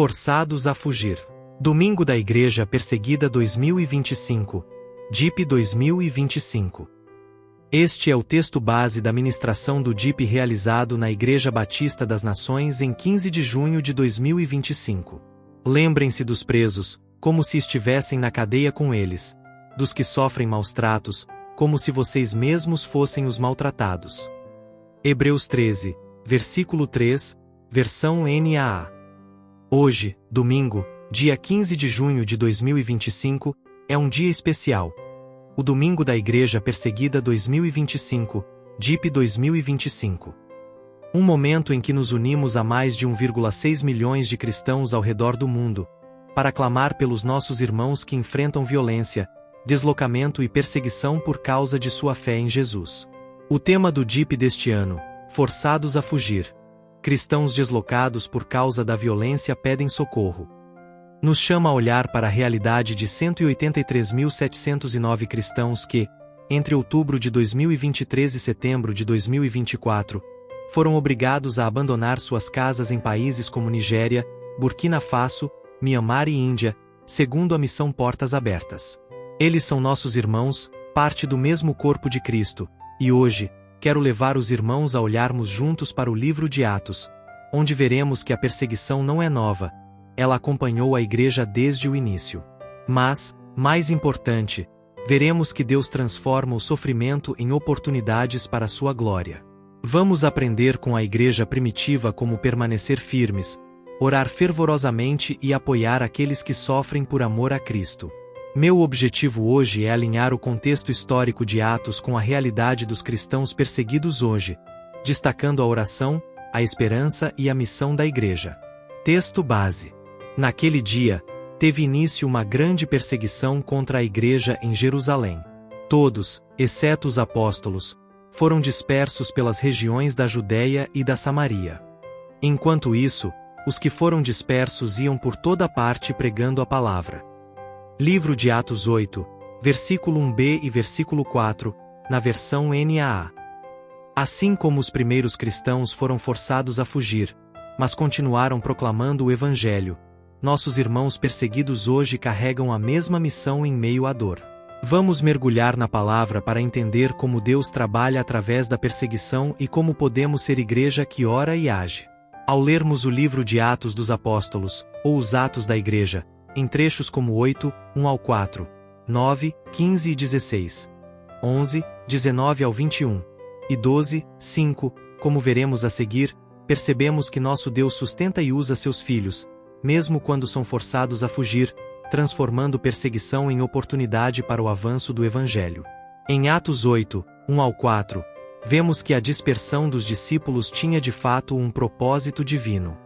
Forçados a fugir. Domingo da Igreja Perseguida 2025. DIP 2025. Este é o texto base da ministração do DIP realizado na Igreja Batista das Nações em 15 de junho de 2025. Lembrem-se dos presos, como se estivessem na cadeia com eles, dos que sofrem maus tratos, como se vocês mesmos fossem os maltratados. Hebreus 13, versículo 3, versão NAA. Hoje, domingo, dia 15 de junho de 2025, é um dia especial. O Domingo da Igreja Perseguida 2025, DIP 2025. Um momento em que nos unimos a mais de 1,6 milhões de cristãos ao redor do mundo, para clamar pelos nossos irmãos que enfrentam violência, deslocamento e perseguição por causa de sua fé em Jesus. O tema do DIP deste ano: Forçados a fugir. Cristãos deslocados por causa da violência pedem socorro. Nos chama a olhar para a realidade de 183.709 cristãos que, entre outubro de 2023 e setembro de 2024, foram obrigados a abandonar suas casas em países como Nigéria, Burkina Faso, Mianmar e Índia, segundo a missão Portas Abertas. Eles são nossos irmãos, parte do mesmo corpo de Cristo, e hoje, quero levar os irmãos a olharmos juntos para o livro de Atos, onde veremos que a perseguição não é nova. Ela acompanhou a igreja desde o início. Mas, mais importante, veremos que Deus transforma o sofrimento em oportunidades para a sua glória. Vamos aprender com a igreja primitiva como permanecer firmes, orar fervorosamente e apoiar aqueles que sofrem por amor a Cristo. Meu objetivo hoje é alinhar o contexto histórico de Atos com a realidade dos cristãos perseguidos hoje, destacando a oração, a esperança e a missão da igreja. Texto base. Naquele dia, teve início uma grande perseguição contra a igreja em Jerusalém. Todos, exceto os apóstolos, foram dispersos pelas regiões da Judéia e da Samaria. Enquanto isso, os que foram dispersos iam por toda parte pregando a palavra. Livro de Atos 8, versículo 1b e versículo 4, na versão NAA. Assim como os primeiros cristãos foram forçados a fugir, mas continuaram proclamando o Evangelho, nossos irmãos perseguidos hoje carregam a mesma missão em meio à dor. Vamos mergulhar na palavra para entender como Deus trabalha através da perseguição e como podemos ser igreja que ora e age. Ao lermos o livro de Atos dos Apóstolos, ou os Atos da Igreja, em trechos como 8, 1 ao 4, 9, 15 e 16, 11, 19 ao 21, e 12, 5, como veremos a seguir, percebemos que nosso Deus sustenta e usa seus filhos, mesmo quando são forçados a fugir, transformando perseguição em oportunidade para o avanço do Evangelho. Em Atos 8, 1 ao 4, vemos que a dispersão dos discípulos tinha de fato um propósito divino.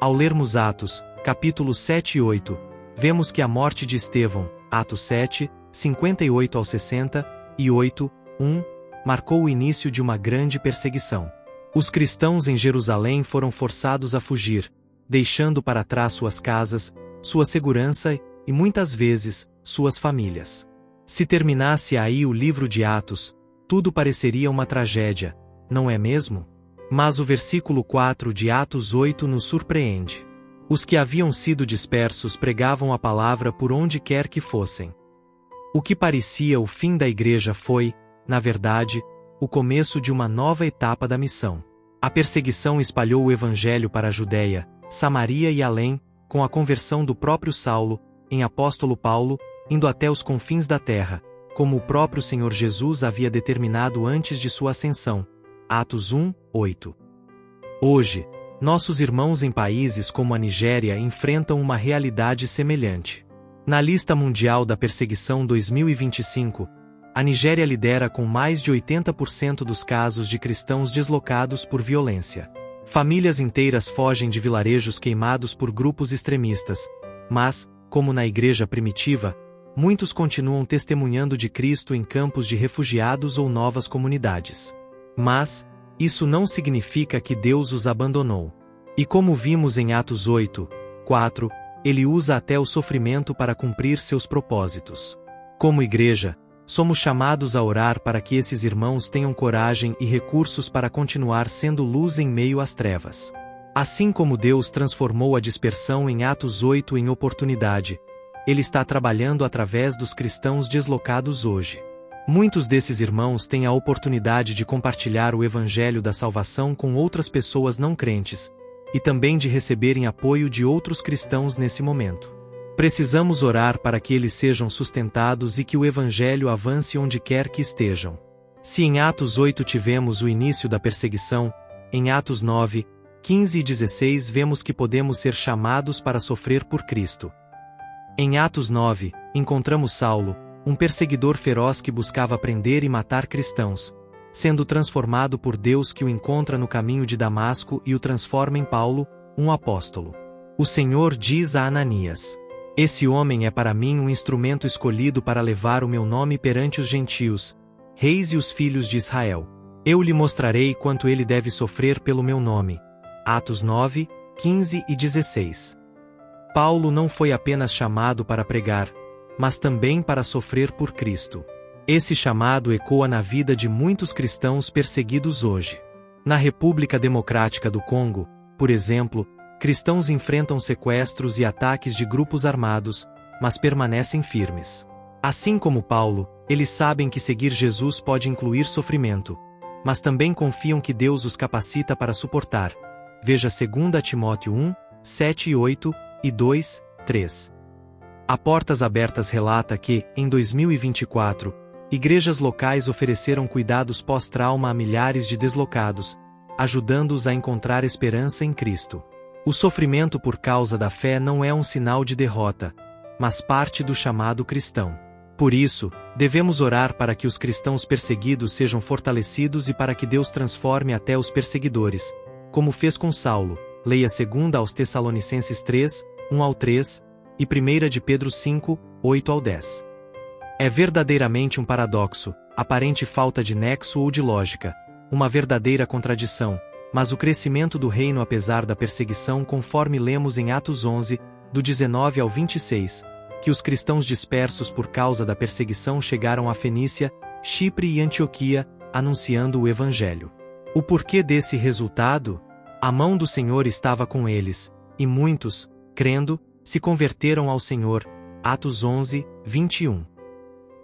Ao lermos Atos, capítulos 7 e 8, vemos que a morte de Estevão, Atos 7, 58 ao 60, e 8, 1, marcou o início de uma grande perseguição. Os cristãos em Jerusalém foram forçados a fugir, deixando para trás suas casas, sua segurança e, muitas vezes, suas famílias. Se terminasse aí o livro de Atos, tudo pareceria uma tragédia, não é mesmo? Mas o versículo 4 de Atos 8 nos surpreende. Os que haviam sido dispersos pregavam a palavra por onde quer que fossem. O que parecia o fim da igreja foi, na verdade, o começo de uma nova etapa da missão. A perseguição espalhou o evangelho para a Judéia, Samaria e além, com a conversão do próprio Saulo, em apóstolo Paulo, indo até os confins da terra, como o próprio Senhor Jesus havia determinado antes de sua ascensão. Atos 1, 8. Hoje, nossos irmãos em países como a Nigéria enfrentam uma realidade semelhante. Na lista mundial da perseguição 2025, a Nigéria lidera com mais de 80% dos casos de cristãos deslocados por violência. Famílias inteiras fogem de vilarejos queimados por grupos extremistas, mas, como na igreja primitiva, muitos continuam testemunhando de Cristo em campos de refugiados ou novas comunidades. Mas, isso não significa que Deus os abandonou. E como vimos em Atos 8, 4, Ele usa até o sofrimento para cumprir seus propósitos. Como igreja, somos chamados a orar para que esses irmãos tenham coragem e recursos para continuar sendo luz em meio às trevas. Assim como Deus transformou a dispersão em Atos 8 em oportunidade, Ele está trabalhando através dos cristãos deslocados hoje. Muitos desses irmãos têm a oportunidade de compartilhar o Evangelho da salvação com outras pessoas não crentes, e também de receberem apoio de outros cristãos nesse momento. Precisamos orar para que eles sejam sustentados e que o Evangelho avance onde quer que estejam. Se em Atos 8 tivemos o início da perseguição, em Atos 9, 15 e 16 vemos que podemos ser chamados para sofrer por Cristo. Em Atos 9, encontramos Saulo, um perseguidor feroz que buscava prender e matar cristãos, sendo transformado por Deus que o encontra no caminho de Damasco e o transforma em Paulo, um apóstolo. O Senhor diz a Ananias: "Esse homem é para mim um instrumento escolhido para levar o meu nome perante os gentios, reis e os filhos de Israel. Eu lhe mostrarei quanto ele deve sofrer pelo meu nome." Atos 9, 15 e 16. Paulo não foi apenas chamado para pregar, mas também para sofrer por Cristo. Esse chamado ecoa na vida de muitos cristãos perseguidos hoje. Na República Democrática do Congo, por exemplo, cristãos enfrentam sequestros e ataques de grupos armados, mas permanecem firmes. Assim como Paulo, eles sabem que seguir Jesus pode incluir sofrimento, mas também confiam que Deus os capacita para suportar. Veja 2 Timóteo 1, 7 e 8, e 2, 3. A Portas Abertas relata que, em 2024, igrejas locais ofereceram cuidados pós-trauma a milhares de deslocados, ajudando-os a encontrar esperança em Cristo. O sofrimento por causa da fé não é um sinal de derrota, mas parte do chamado cristão. Por isso, devemos orar para que os cristãos perseguidos sejam fortalecidos e para que Deus transforme até os perseguidores, como fez com Saulo. Leia 2 aos Tessalonicenses 3, 1 ao 3, e 1 de Pedro 5, 8 ao 10. É verdadeiramente um paradoxo, aparente falta de nexo ou de lógica, uma verdadeira contradição, mas o crescimento do reino apesar da perseguição, conforme lemos em Atos 11, do 19 ao 26, que os cristãos dispersos por causa da perseguição chegaram a Fenícia, Chipre e Antioquia, anunciando o Evangelho. O porquê desse resultado? A mão do Senhor estava com eles, e muitos, crendo, se converteram ao Senhor. Atos 11, 21.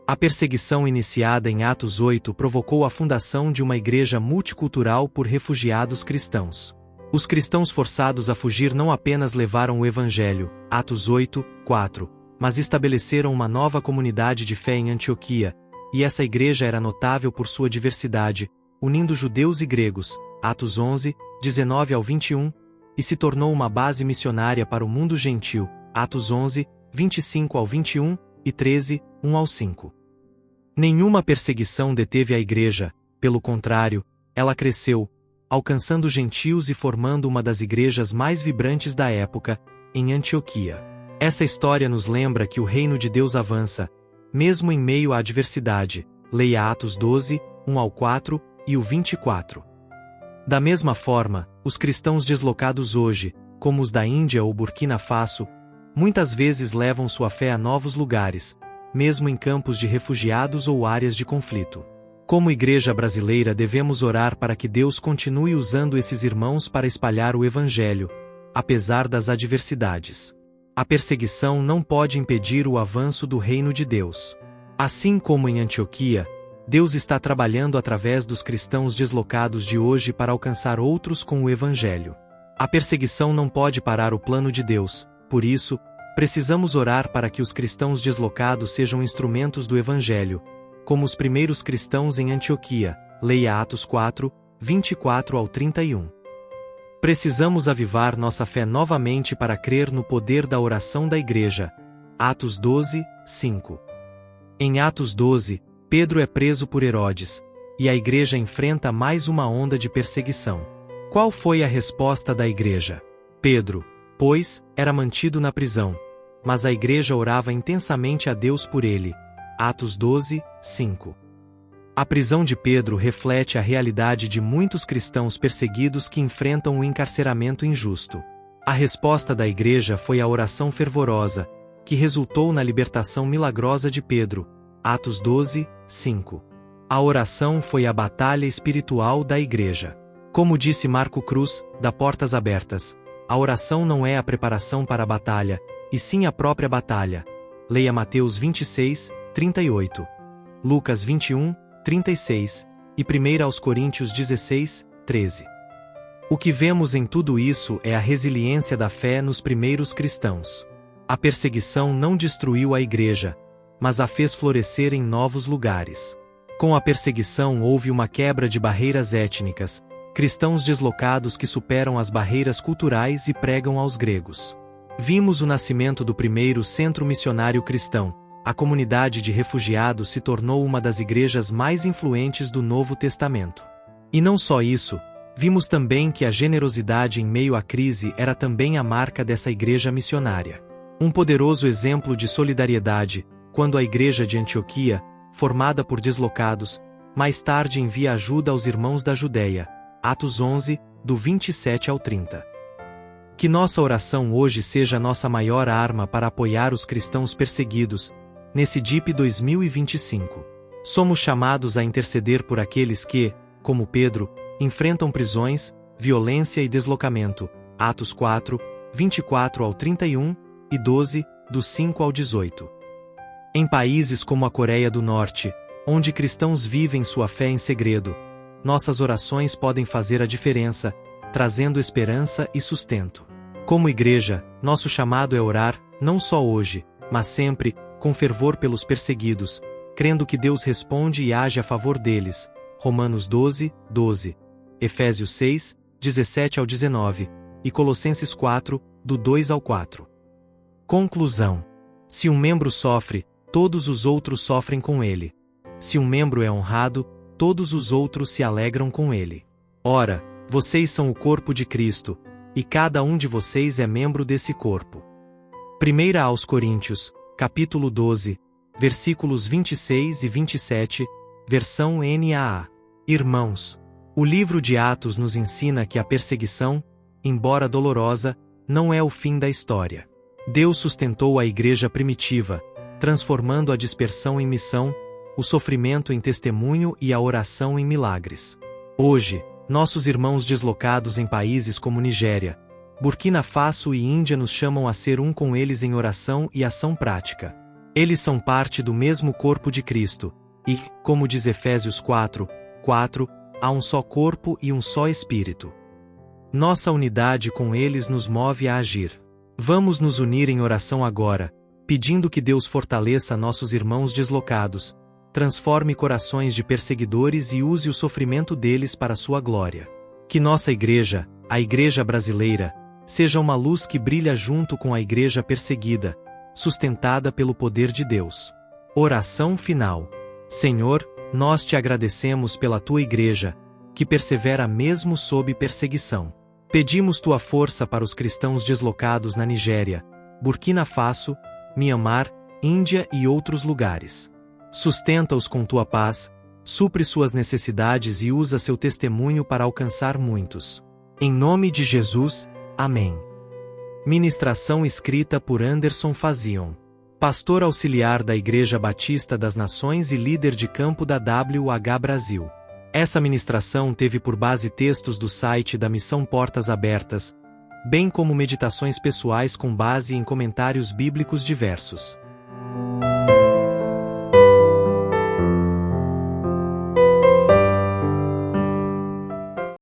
A perseguição iniciada em Atos 8 provocou a fundação de uma igreja multicultural por refugiados cristãos. Os cristãos forçados a fugir não apenas levaram o Evangelho, Atos 8, 4, mas estabeleceram uma nova comunidade de fé em Antioquia, e essa igreja era notável por sua diversidade, unindo judeus e gregos, Atos 11, 19 ao 21, e se tornou uma base missionária para o mundo gentil, Atos 11, 25 ao 21, e 13, 1 ao 5. Nenhuma perseguição deteve a igreja, pelo contrário, ela cresceu, alcançando gentios e formando uma das igrejas mais vibrantes da época, em Antioquia. Essa história nos lembra que o reino de Deus avança, mesmo em meio à adversidade. Leia Atos 12, 1 ao 4, e o 24. Da mesma forma, os cristãos deslocados hoje, como os da Índia ou Burkina Faso, muitas vezes levam sua fé a novos lugares, mesmo em campos de refugiados ou áreas de conflito. Como igreja brasileira, devemos orar para que Deus continue usando esses irmãos para espalhar o Evangelho, apesar das adversidades. A perseguição não pode impedir o avanço do reino de Deus. Assim como em Antioquia, Deus está trabalhando através dos cristãos deslocados de hoje para alcançar outros com o Evangelho. A perseguição não pode parar o plano de Deus, por isso, precisamos orar para que os cristãos deslocados sejam instrumentos do Evangelho, como os primeiros cristãos em Antioquia. Leia Atos 4, 24 ao 31. Precisamos avivar nossa fé novamente para crer no poder da oração da igreja. Atos 12, 5. Em Atos 12, Pedro é preso por Herodes, e a igreja enfrenta mais uma onda de perseguição. Qual foi a resposta da igreja? Pedro, pois, era mantido na prisão, mas a igreja orava intensamente a Deus por ele. Atos 12, 5. A prisão de Pedro reflete a realidade de muitos cristãos perseguidos que enfrentam o encarceramento injusto. A resposta da igreja foi a oração fervorosa, que resultou na libertação milagrosa de Pedro. Atos 12, 5. A oração foi a batalha espiritual da igreja. Como disse Marco Cruz, da Portas Abertas, a oração não é a preparação para a batalha, e sim a própria batalha. Leia Mateus 26, 38. Lucas 21, 36, e 1 aos Coríntios 16, 13. O que vemos em tudo isso é a resiliência da fé nos primeiros cristãos. A perseguição não destruiu a igreja, mas a fez florescer em novos lugares. Com a perseguição houve uma quebra de barreiras étnicas, cristãos deslocados que superam as barreiras culturais e pregam aos gregos. Vimos o nascimento do primeiro centro missionário cristão. A comunidade de refugiados se tornou uma das igrejas mais influentes do Novo Testamento. E não só isso, vimos também que a generosidade em meio à crise era também a marca dessa igreja missionária. Um poderoso exemplo de solidariedade, quando a igreja de Antioquia, formada por deslocados, mais tarde envia ajuda aos irmãos da Judéia. Atos 11, do 27 ao 30. Que nossa oração hoje seja a nossa maior arma para apoiar os cristãos perseguidos, nesse DIP 2025. Somos chamados a interceder por aqueles que, como Pedro, enfrentam prisões, violência e deslocamento. Atos 4, 24 ao 31 e 12, do 5 ao 18. Em países como a Coreia do Norte, onde cristãos vivem sua fé em segredo, nossas orações podem fazer a diferença, trazendo esperança e sustento. Como igreja, nosso chamado é orar, não só hoje, mas sempre, com fervor pelos perseguidos, crendo que Deus responde e age a favor deles. Romanos 12, 12. Efésios 6, 17 ao 19, e Colossenses 4, do 2 ao 4. Conclusão. Se um membro sofre, todos os outros sofrem com ele. Se um membro é honrado, todos os outros se alegram com ele. Ora, vocês são o corpo de Cristo, e cada um de vocês é membro desse corpo. 1 aos Coríntios, capítulo 12, versículos 26 e 27, versão NAA. Irmãos, o livro de Atos nos ensina que a perseguição, embora dolorosa, não é o fim da história. Deus sustentou a igreja primitiva, transformando a dispersão em missão, o sofrimento em testemunho e a oração em milagres. Hoje, nossos irmãos deslocados em países como Nigéria, Burkina Faso e Índia nos chamam a ser um com eles em oração e ação prática. Eles são parte do mesmo corpo de Cristo, e, como diz Efésios 4, 4, há um só corpo e um só Espírito. Nossa unidade com eles nos move a agir. Vamos nos unir em oração agora, pedindo que Deus fortaleça nossos irmãos deslocados, transforme corações de perseguidores e use o sofrimento deles para sua glória. Que nossa igreja, a igreja brasileira, seja uma luz que brilha junto com a igreja perseguida, sustentada pelo poder de Deus. Oração final. Senhor, nós te agradecemos pela tua igreja, que persevera mesmo sob perseguição. Pedimos tua força para os cristãos deslocados na Nigéria, Burkina Faso, Mianmar, Índia e outros lugares. Sustenta-os com tua paz, supre suas necessidades e usa seu testemunho para alcançar muitos. Em nome de Jesus, amém. Ministração escrita por Anderson Fazion, pastor auxiliar da Igreja Batista das Nações e líder de campo da WH Brasil. Essa ministração teve por base textos do site da Missão Portas Abertas, bem como meditações pessoais com base em comentários bíblicos diversos.